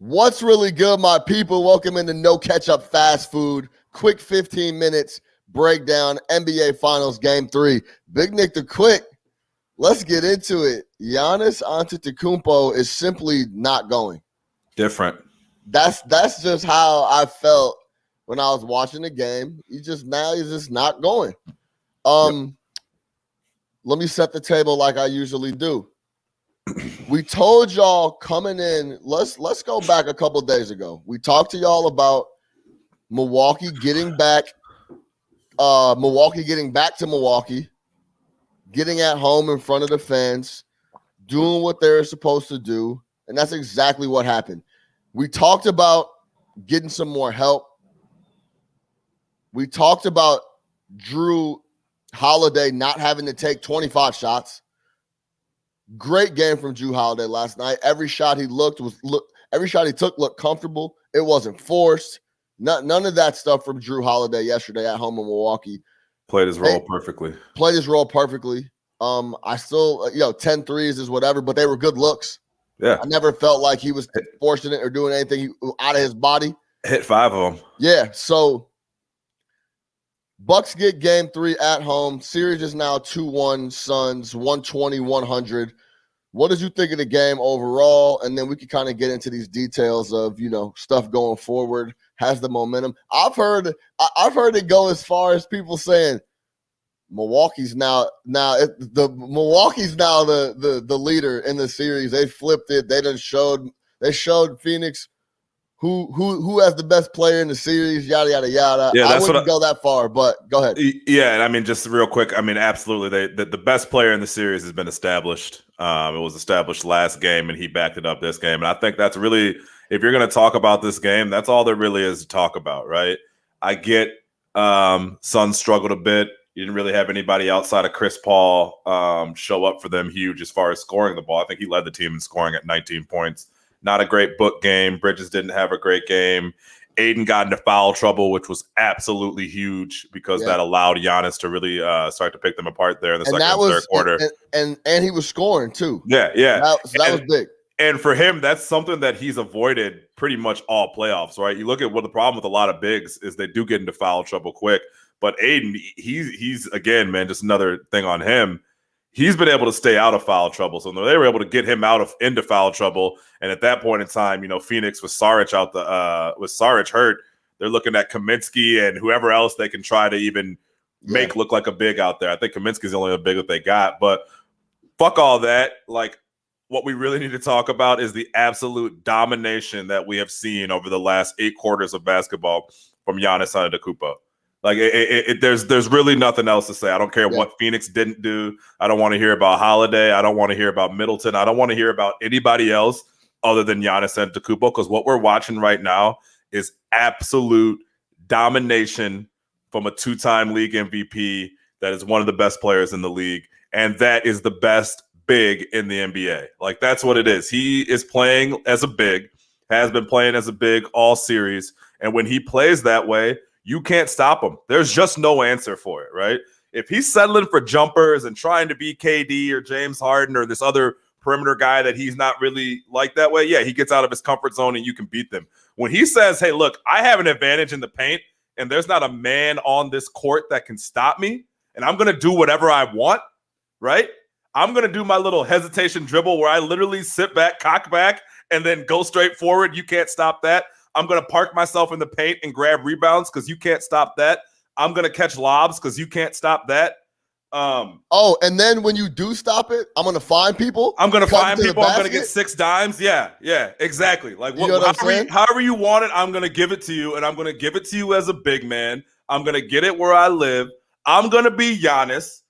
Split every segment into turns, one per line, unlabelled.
What's really good, my people? Welcome into No Catch Up Fast Food. Quick 15 minutes breakdown, NBA Finals Game 3. Big Nick the Quick. Let's get into it. Giannis Antetokounmpo is simply not going.
Different.
That's just how I felt when I was watching the game. He's just not going. Let me set the table like I usually do. We told y'all coming in, let's go back a couple days ago. We talked to y'all about Milwaukee getting back to Milwaukee, getting at home in front of the fans, doing what they're supposed to do, and that's exactly what happened. We talked about getting some more help. We talked about Drew Holiday not having to take 25 shots. Great game from Drew Holiday last night. Every shot he took looked comfortable. It wasn't forced. None of that stuff from Drew Holiday yesterday at home in Milwaukee.
Played his role perfectly.
I still, 10 threes is whatever, but they were good looks.
Yeah.
I never felt like he was forcing it or doing anything out of his body.
Hit 5 of them.
Yeah, so Bucks get game 3 at home. Series is now 2-1 Suns, 120-100. What did you think of the game overall? And then we can kind of get into these details of, stuff going forward. Has the momentum. I've heard it go as far as people saying Milwaukee's now the leader in the series. They flipped it. They showed Phoenix who has the best player in the series, yada, yada, yada.
Yeah,
I wouldn't go that far, but go ahead.
Yeah, and I mean, just real quick, absolutely. The best player in the series has been established. It was established last game, and he backed it up this game. And I think that's really, if you're going to talk about this game, that's all there really is to talk about, right? I get Suns struggled a bit. You didn't really have anybody outside of Chris Paul show up for them huge as far as scoring the ball. I think he led the team in scoring at 19 points. Not a great book game. Bridges didn't have a great game. Aiden got into foul trouble, which was absolutely huge because that allowed Giannis to really start to pick them apart there in the second and third quarter.
And he was scoring too.
Yeah.
That was big.
And for him, that's something that he's avoided pretty much all playoffs, right? You look at what the problem with a lot of bigs is they do get into foul trouble quick. But Aiden, he's again, man, just another thing on him. He's been able to stay out of foul trouble. So they were able to get him into foul trouble. And at that point in time, Phoenix with Saric hurt, they're looking at Kaminsky and whoever else they can try to even make look like a big out there. I think Kaminsky's the only big that they got. But fuck all that. Like, what we really need to talk about is the absolute domination that we have seen over the last 8 quarters of basketball from Giannis Antetokounmpo. Like there's really nothing else to say. I don't care what Phoenix didn't do. I don't want to hear about Holiday. I don't want to hear about Middleton. I don't want to hear about anybody else other than Giannis Antetokounmpo, because what we're watching right now is absolute domination from a 2-time league MVP that is one of the best players in the league, and that is the best big in the NBA. Like, that's what it is. He is playing as a big, has been playing as a big all series, and when he plays that way, you can't stop him. There's just no answer for it, right? If he's settling for jumpers and trying to be KD or James Harden or this other perimeter guy that he's not really like that way, he gets out of his comfort zone and you can beat them. When he says, hey, look, I have an advantage in the paint and there's not a man on this court that can stop me, and I'm going to do whatever I want, right? I'm going to do my little hesitation dribble where I literally sit back, cock back, and then go straight forward. You can't stop that. I'm going to park myself in the paint and grab rebounds because you can't stop that. I'm going to catch lobs because you can't stop that.
And then when you do stop it, I'm going to find people.
I'm going to find people. I'm going to get 6 dimes. Yeah, exactly. Like, however you want it, I'm going to give it to you, and I'm going to give it to you as a big man. I'm going to get it where I live. I'm going to be Giannis.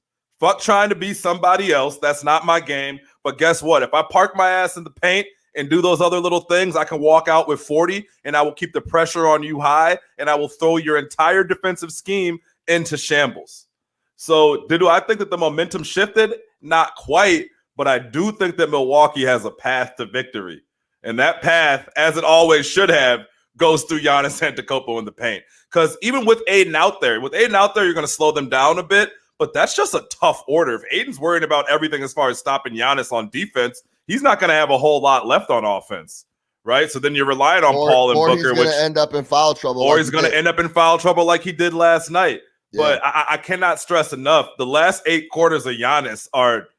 Fuck trying to be somebody else. That's not my game. But guess what? If I park my ass in the paint and do those other little things, I can walk out with 40, and I will keep the pressure on you high, and I will throw your entire defensive scheme into shambles. So do I think that the momentum shifted? Not quite, but I do think that Milwaukee has a path to victory. And that path, as it always should have, goes through Giannis Antetokounmpo in the paint. Because even with Aiden out there, you're going to slow them down a bit, but that's just a tough order. If Aiden's worried about everything as far as stopping Giannis on defense, he's not going to have a whole lot left on offense, right? So then you're relying on
or,
Paul and
or
Booker,
he's going to end up in foul trouble.
or he's going to end up in foul trouble like he did last night.
Yeah.
But I cannot stress enough, the last 8 quarters of Giannis are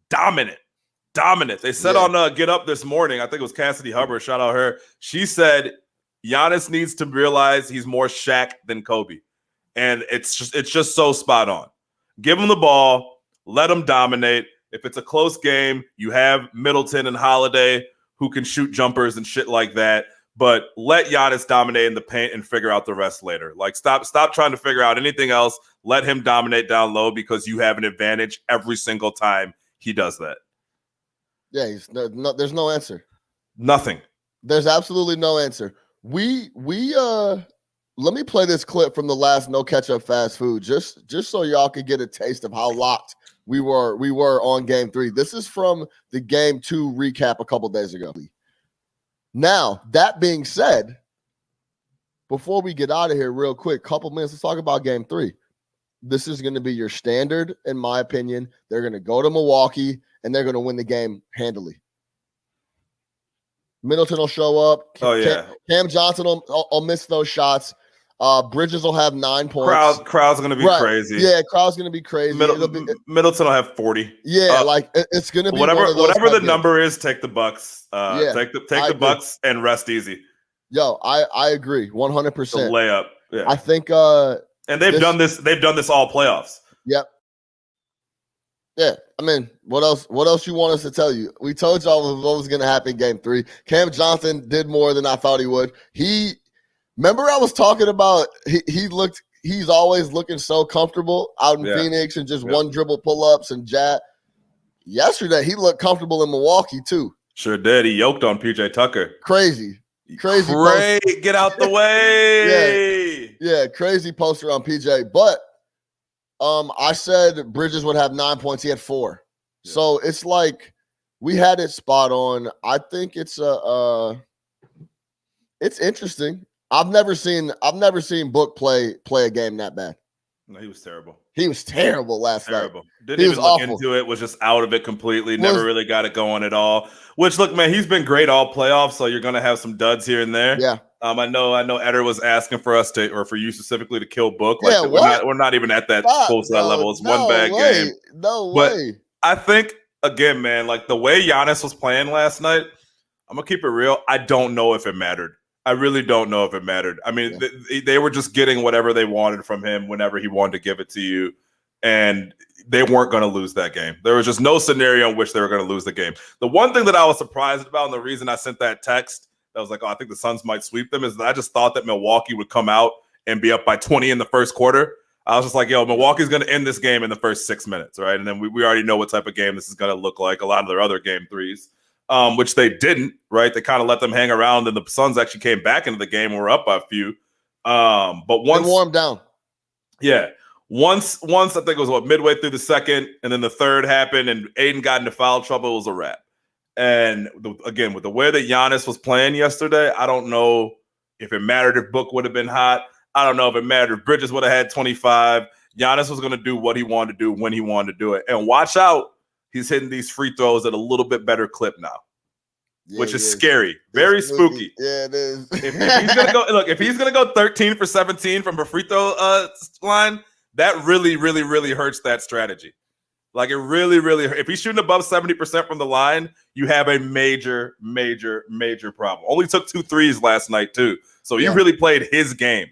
dominant. They said on Get Up this morning, I think it was Cassidy Hubbard, shout out her. She said Giannis needs to realize he's more Shaq than Kobe. And it's just so spot on. Give him the ball, let him dominate. If it's a close game, you have Middleton and Holiday who can shoot jumpers and shit like that. But let Giannis dominate in the paint and figure out the rest later. Like, stop trying to figure out anything else. Let him dominate down low because you have an advantage every single time he does that.
Yeah, there's no answer.
Nothing.
There's absolutely no answer. We let me play this clip from the last No Ketchup Fast Food just so y'all could get a taste of how locked we were on Game 3. This is from the Game 2 recap a couple days ago. Now, that being said, before we get out of here real quick, couple minutes, let's talk about Game 3. This is going to be your standard, in my opinion. They're going to go to Milwaukee, and they're going to win the game handily. Middleton will show up. Cam Johnson will miss those shots. Bridges will have 9 points.
Crowd's going to be crazy.
Yeah, crowd's going to be crazy.
Middleton will have 40.
Yeah, it's going to be
whatever the
games.
number is. Take the Bucks. Take the Bucks and rest easy.
Yo, I agree 100%.
Layup. Yeah,
I think.
And they've done this. They've done this all playoffs.
Yep. Yeah, I mean, what else you want us to tell you? We told y'all what was going to happen in Game 3. Cam Johnson did more than I thought he would. Remember I was talking about he's always looking so comfortable out in Phoenix and just one dribble pull-ups and jab. Yesterday, he looked comfortable in Milwaukee too.
Sure did. He yoked on PJ Tucker.
Crazy.
Get out the way.
Yeah, crazy poster on PJ. But I said Bridges would have 9 points. He had 4. Yeah. So it's like we had it spot on. I think it's it's interesting. I've never seen Book play a game that bad.
No, he was terrible.
He was terrible last night.
Didn't even look into it. Was just out of it completely. Never really got it going at all. Which, look, man, he's been great all playoffs. So you're gonna have some duds here and there.
Yeah.
I know. Eder was asking for us to, or for you specifically, to kill Book.
Like, yeah,
we're not even at that close to that level. It's one bad game.
No way.
I think again, man, like the way Giannis was playing last night. I'm gonna keep it real. I don't know if it mattered. I really don't know if it mattered. I mean, they were just getting whatever they wanted from him whenever he wanted to give it to you. And they weren't going to lose that game. There was just no scenario in which they were going to lose the game. The one thing that I was surprised about, and the reason I sent that text, that was like, oh, I think the Suns might sweep them, is that I just thought that Milwaukee would come out and be up by 20 in the first quarter. I was just like, yo, Milwaukee's going to end this game in the first 6 minutes, right? And then we already know what type of game this is going to look like, a lot of their other game threes. Which they didn't, right? They kind of let them hang around, and the Suns actually came back into the game and were up by a few. But once
they warmed down.
Yeah. Once I think it was midway through the second, and then the third happened, and Aiden got into foul trouble, it was a wrap. And again, with the way that Giannis was playing yesterday, I don't know if it mattered if Book would have been hot. I don't know if it mattered if Bridges would have had 25. Giannis was going to do what he wanted to do when he wanted to do it. And watch out. He's hitting these free throws at a little bit better clip now, which is scary, very spooky.
Yeah, it is.
if he's gonna go 13 for 17 from a free throw line, that really, really, really hurts that strategy. Like it really, really. If he's shooting above 70% from the line, you have a major, major, major problem. Only took 2 threes last night too, so he really played his game.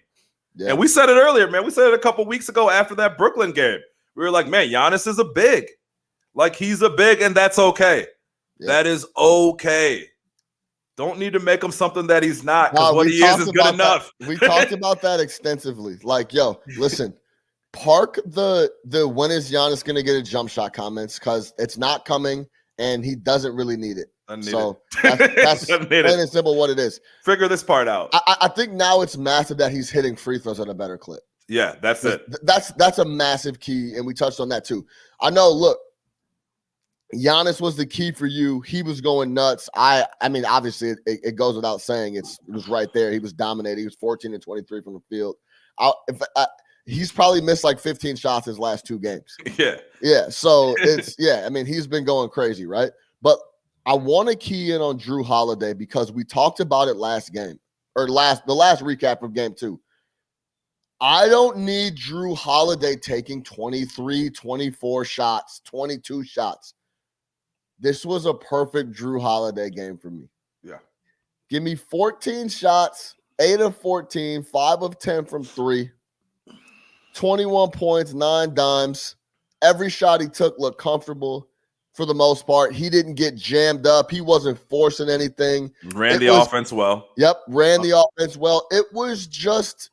Yeah. And we said it earlier, man. We said it a couple weeks ago after that Brooklyn game. We were like, man, Giannis is a big. Like he's a big, and that's okay. Yeah. That is okay. Don't need to make him something that he's not, because what he is good enough.
We talked about that extensively. Like, yo, listen, park the when is Giannis going to get a jump shot comments, because it's not coming, and he doesn't really need it. That's plain and simple what it is.
Figure this part out.
I think now it's massive that he's hitting free throws at a better clip.
Yeah, that's it.
That's a massive key, and we touched on that too. I know, look, Giannis was the key for you. He was going nuts. I mean, obviously, it goes without saying. It was right there. He was dominating. He was 14 and 23 from the field. He's probably missed like 15 shots his last 2 games.
Yeah.
Yeah. So it's I mean, he's been going crazy, right? But I want to key in on Drew Holiday because we talked about it last game or the last recap of game 2. I don't need Drew Holiday taking 23, 24 shots, 22 shots. This was a perfect Drew Holiday game for me.
Yeah.
Give me 14 shots, 8 of 14, 5 of 10 from 3, 21 points, 9 dimes. Every shot he took looked comfortable for the most part. He didn't get jammed up. He wasn't forcing anything.
Ran the offense well.
Yep, ran the offense well. It was just,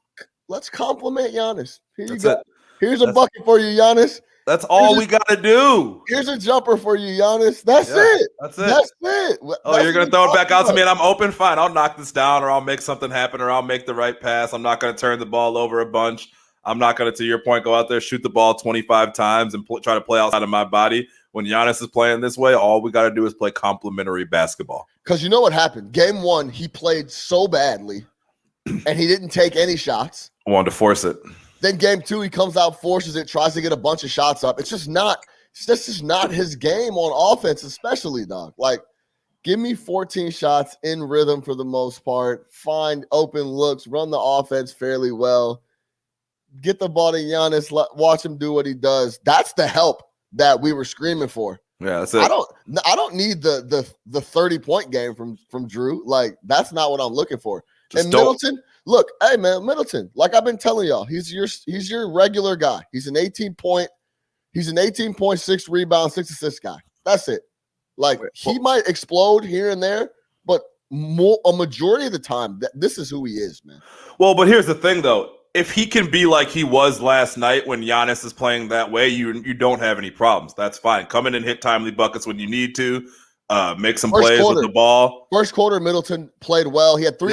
let's compliment Giannis. Here you go. Here's a bucket for you, Giannis.
That's all we got to do.
Here's a jumper for you, Giannis. That's it.
That's it. You're going to throw it back out to me and I'm open? Fine. I'll knock this down or I'll make something happen or I'll make the right pass. I'm not going to turn the ball over a bunch. I'm not going to your point, go out there, shoot the ball 25 times and try to play outside of my body. When Giannis is playing this way, all we got to do is play complimentary basketball.
Because you know what happened? Game 1, he played so badly and he didn't take any shots.
I wanted to force it.
Then game 2, he comes out, forces it, tries to get a bunch of shots up. It's just not his game on offense, especially, dog. Like, give me 14 shots in rhythm for the most part. Find open looks, run the offense fairly well. Get the ball to Giannis, watch him do what he does. That's the help that we were screaming for.
Yeah, that's it.
I don't need the 30-point game from Drew. Like, that's not what I'm looking for. Middleton, look, hey man, Middleton, like I've been telling y'all, he's your regular guy. He's an 18.6 rebound, 6 assist guy. That's it. Like, he might explode here and there, but a majority of the time, this is who he is, man.
Well, but here's the thing though. If he can be like he was last night when Giannis is playing that way, you don't have any problems. That's fine. Come in and hit timely buckets when you need to. Make some plays with the ball.
First quarter, Middleton played well. He had 3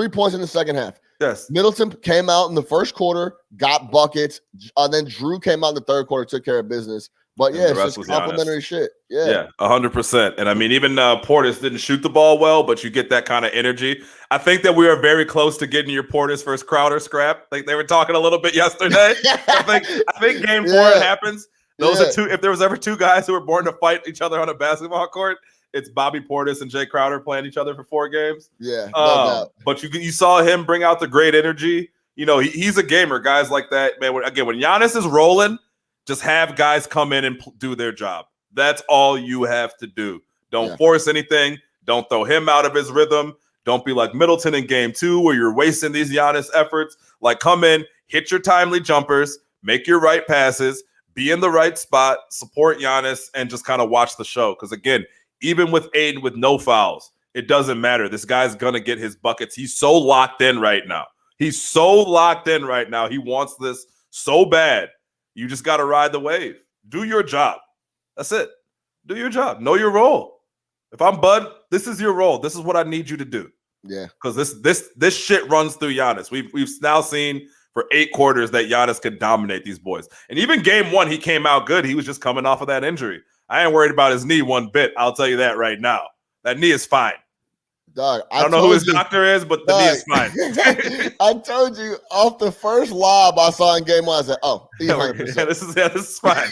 points in the second half.
Yes.
Middleton came out in the first quarter, got buckets. Then Drew came out in the third quarter, took care of business. But yeah, it's just complimentary shit. Yeah,
100%. And I mean, even Portis didn't shoot the ball well, but you get that kind of energy. I think that we are very close to getting your Portis versus Crowder scrap. Like they were talking a little bit yesterday. I think game 4 it happens. Those are two. If there was ever 2 guys who were born to fight each other on a basketball court, it's Bobby Portis and Jay Crowder playing each other for 4 games.
Yeah, no doubt.
But you saw him bring out the great energy. You know, he's a gamer. Guys like that, man. When Giannis is rolling, just have guys come in and do their job. That's all you have to do. Don't force anything. Don't throw him out of his rhythm. Don't be like Middleton in game 2 where you're wasting these Giannis efforts. Like, come in, hit your timely jumpers, make your right passes, be in the right spot, support Giannis, and just kind of watch the show. Because, again, even with Aiden with no fouls, it doesn't matter. This guy's going to get his buckets. He's so locked in right now. He wants this so bad. You just got to ride the wave. Do your job. That's it. Do your job. Know your role. If I'm Bud, this is your role. This is what I need you to do.
Yeah.
Because this shit runs through Giannis. We've now seen for 8 quarters that Giannis could dominate these boys. And even game 1, he came out good. He was just coming off of that injury. I ain't worried about his knee one bit. I'll tell you that right now. That knee is fine.
Dog,
I don't know who his doctor is, but the knee is fine.
I told you off the first lob I saw in game 1, I said, "Oh,
this is fine.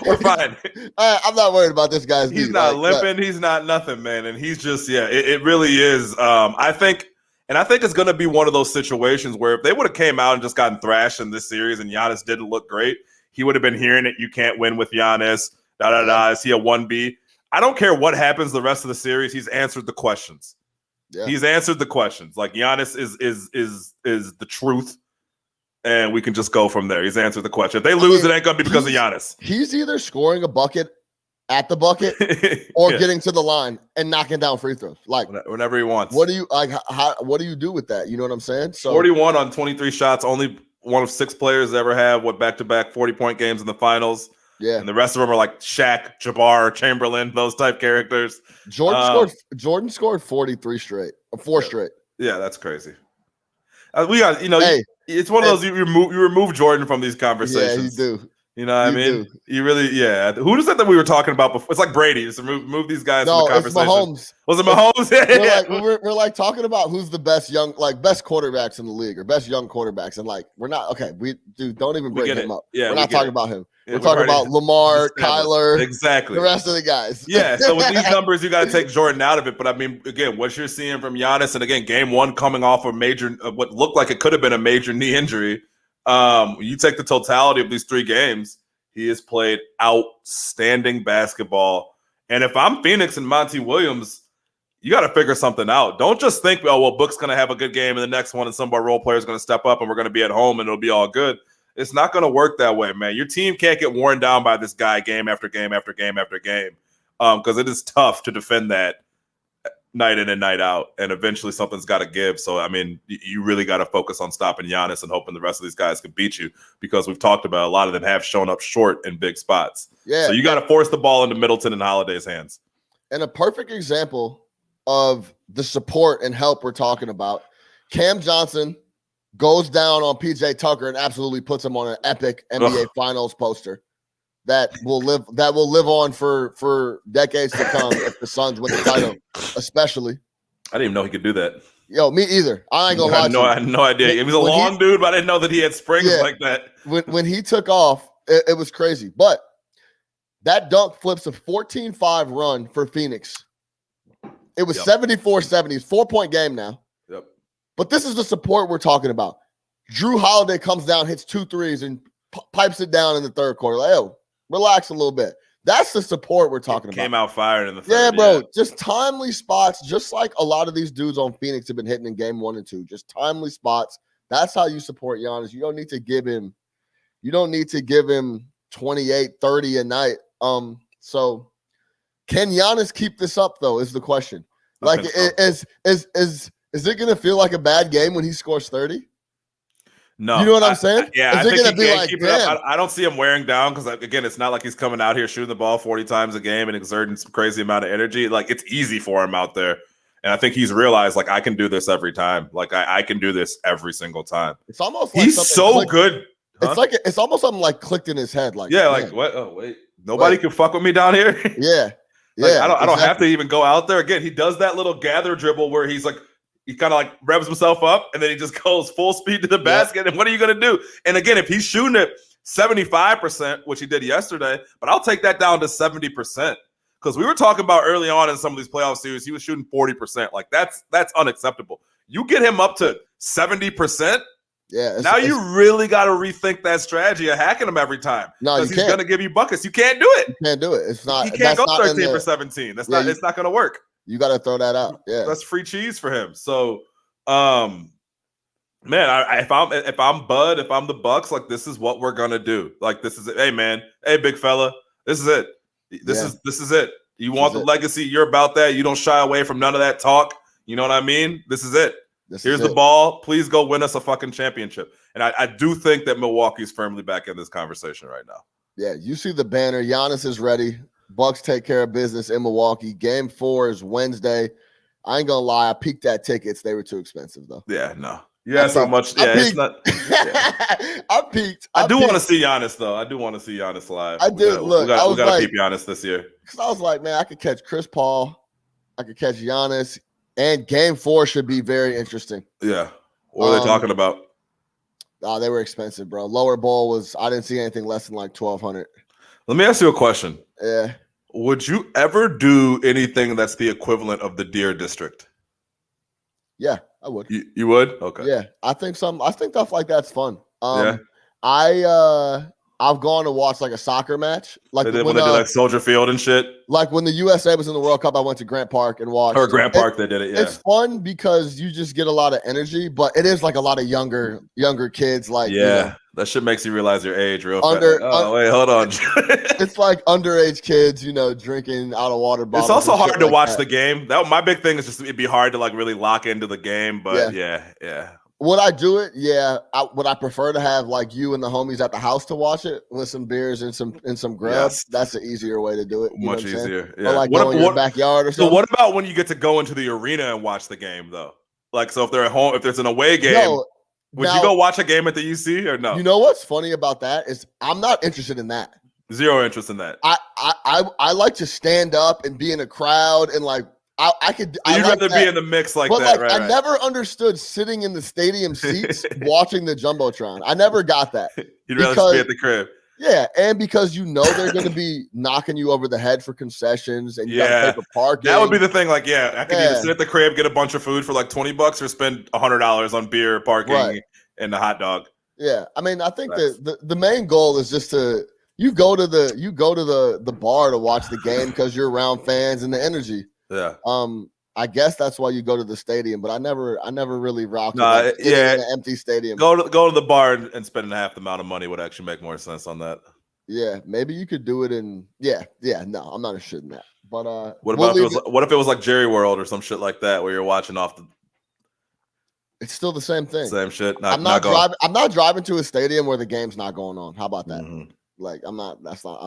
We're fine."
I'm not worried about this guy's knee.
He's not limping. He's not nothing, man. And he's just, it really is. I think it's going to be one of those situations where if they would have came out and just gotten thrashed in this series and Giannis didn't look great, he would have been hearing it. You can't win with Giannis. Is he a 1B? I don't care what happens the rest of the series. He's answered the questions. Yeah. He's answered the questions. Like, Giannis is the truth, and we can just go from there. He's answered the question. If they lose, it ain't gonna be because of Giannis.
He's either scoring a bucket at the bucket or getting to the line and knocking down free throws. Like,
whenever he wants.
What do you do with that? You know what I'm saying? So
41 on 23 shots. Only one of 6 players ever have back-to-back 40-point games in the finals. Yeah, and the rest of them are like Shaq, Jabbar, Chamberlain, those type characters.
Jordan scored 43 straight, 4 straight.
Yeah, that's crazy. We got, it's one of those you remove Jordan from these conversations.
Yeah, you do.
You know what I mean? You really, Who just said that we were talking about before? It's like Brady. Just remove these guys from the conversation.
It's Mahomes.
Was it Mahomes?
We're like talking about who's the best best quarterbacks in the league or best young quarterbacks, and like we're not okay. Don't even bring him up.
Yeah,
we're not talking about him. We're talking about Lamar, Kyler,
exactly
the rest of the guys.
Yeah, so with these numbers, you got to take Jordan out of it. But I mean, again, what you're seeing from Giannis, and again, game one coming off a major, what looked like it could have been a major knee injury. You take the totality of these 3 games, he has played outstanding basketball. And if I'm Phoenix and Monty Williams, you got to figure something out. Don't just think, oh, well, Book's going to have a good game in the next one and some of our role players going to step up and we're going to be at home and it'll be all good. It's not going to work that way, man. Your team can't get worn down by this guy game after game after game after game because it is tough to defend that night in and night out, and eventually something's got to give. So, I mean, you really got to focus on stopping Giannis and hoping the rest of these guys can beat you because we've talked about a lot of them have shown up short in big spots.
Yeah.
So you got to force the ball into Middleton and Holiday's hands.
And a perfect example of the support and help we're talking about, Cam Johnson goes down on PJ Tucker and absolutely puts him on an epic NBA Finals poster that will live on for decades to come if the Suns win the title, especially.
I didn't even know he could do that.
Yo, me either. I ain't gonna lie to you.
I had no idea. He was a long dude, but I didn't know that he had springs like that.
When he took off, it was crazy. But that dunk flips a 14-5 run for Phoenix. It was 74-70, 4-point game now.
Yep.
But this is the support we're talking about. Drew Holiday comes down, hits 2 threes, and pipes it down in the third quarter. Like, oh, relax a little bit. That's the support we're talking about.
Came out fired in the third.
Yeah, bro. Just timely spots, just like a lot of these dudes on Phoenix have been hitting in game 1 and 2. Just timely spots. That's how you support Giannis. You don't need to give him 28, 30 a night. So can Giannis keep this up though? Is the question. Like, is it gonna feel like a bad game when he scores 30?
No,
you know what I'm saying?
I think he can keep it up. I don't see him wearing down because, again, it's not like he's coming out here shooting the ball 40 times a game and exerting some crazy amount of energy. Like, it's easy for him out there, and I think he's realized, like, I can do this every time. Like, I can do this every single time.
It's almost like
he's so good.
Huh? It's almost something like clicked in his head. Like,
like what? Oh wait, nobody can fuck with me down here.
Yeah.
Like, I don't have to even go out there. Again, he does that little gather dribble where he's like, he kind of like revs himself up and then he just goes full speed to the basket. And what are you going to do? And again, if he's shooting at 75%, which he did yesterday, but I'll take that down to 70% because we were talking about early on in some of these playoff series, he was shooting 40%. Like that's unacceptable. You get him up to 70%.
Yeah.
Now you really got to rethink that strategy of hacking him every time.
No,
because he's going to give you buckets. You can't do it.
You can't do it. It's not.
He can't go 13 for 17. It's not going to work.
You got to throw that out. Yeah,
that's free cheese for him. So, man, if I'm Bud, if I'm the Bucks, like this is what we're gonna do. Like this is it. Hey, man. Hey, big fella. This is it. This is it. You want the legacy? You're about that. You don't shy away from none of that talk. You know what I mean? This is it. Here's the ball. Please go win us a fucking championship. And I do think that Milwaukee's firmly back in this conversation right now.
Yeah, you see the banner. Giannis is ready. Bucks take care of business in Milwaukee. Game 4 is Wednesday. I ain't gonna lie. I peeked at tickets. They were too expensive though.
Yeah, no. Yeah, that's how much. Yeah, it's not. Yeah.
I peeked.
I do want to see Giannis though. I do want to see Giannis live.
I did. Look,
we got to keep Giannis this year.
Because I was like, man, I could catch Chris Paul. I could catch Giannis. And game 4 should be very interesting.
Yeah. What are they talking about?
They were expensive, bro. Lower bowl I didn't see anything less than like 1,200.
Let me ask you a question.
Yeah.
Would you ever do anything that's the equivalent of the Deer District?
Yeah, I would.
You would? Okay.
Yeah. I think stuff like that's fun.
Yeah.
I've gone to watch like a soccer match, like
when they did like Soldier Field and shit.
Like when the USA was in the World Cup, I went to Grant Park and watched.
Or Grant Park, they did it. Yeah,
it's fun because you just get a lot of energy, but it is like a lot of younger kids. Like,
that shit makes you realize your age real fast.
Wait,
hold on.
It's like underage kids, drinking out of water bottles.
It's also hard to watch the game. My big thing is just it'd be hard to like really lock into the game. But yeah.
Would I do it? Yeah. Would I prefer to have like you and the homies at the house to watch it with some beers and some grub?
Yes.
That's an easier way to do it.
Much easier. Yeah.
Or like go in your backyard or something.
So what about when you get to go into the arena and watch the game though? Like, so if they're at home, if there's an away game, would you go watch a game at the UC or no?
You know what's funny about that is I'm not interested in that.
Zero interest in that.
I like to stand up and be in a crowd and like. You'd
rather be in the mix like that, right?
I never understood sitting in the stadium seats watching the Jumbotron. I never got that.
You'd rather just be at the crib.
Yeah, and because you know they're going to be knocking you over the head for concessions, and you got to pay for parking.
That would be the thing. Like, I could either sit at the crib, get a bunch of food for like $20, or spend $100 on beer, parking, and the hot dog.
Yeah, I mean, I think the main goal is just to go to the bar to watch the game because you're around fans and the energy.
Yeah.
I guess that's why you go to the stadium, but I never really rocked in an empty stadium.
Go to the bar and spending half the amount of money would actually make more sense on that.
Yeah, maybe you could do it in no, I'm not interested in that. But
what if it was like Jerry World or some shit like that where you're watching off the
it's still the same thing.
Same shit.
I'm not driving to a stadium where the game's not going on. How about that? Mm-hmm. Like I'm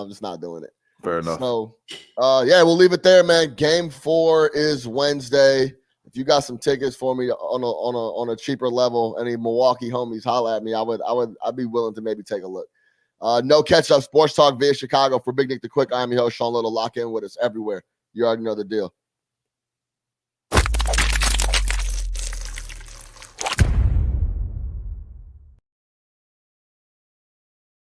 just not doing it.
Fair enough.
So we'll leave it there, man. Game 4 is Wednesday. If you got some tickets for me on a cheaper level, any Milwaukee homies, holla at me. I'd be willing to maybe take a look. No catch up sports talk via Chicago for Big Nick the Quick. I'm your host, Sean Little. Lock in with us everywhere. You already know the deal.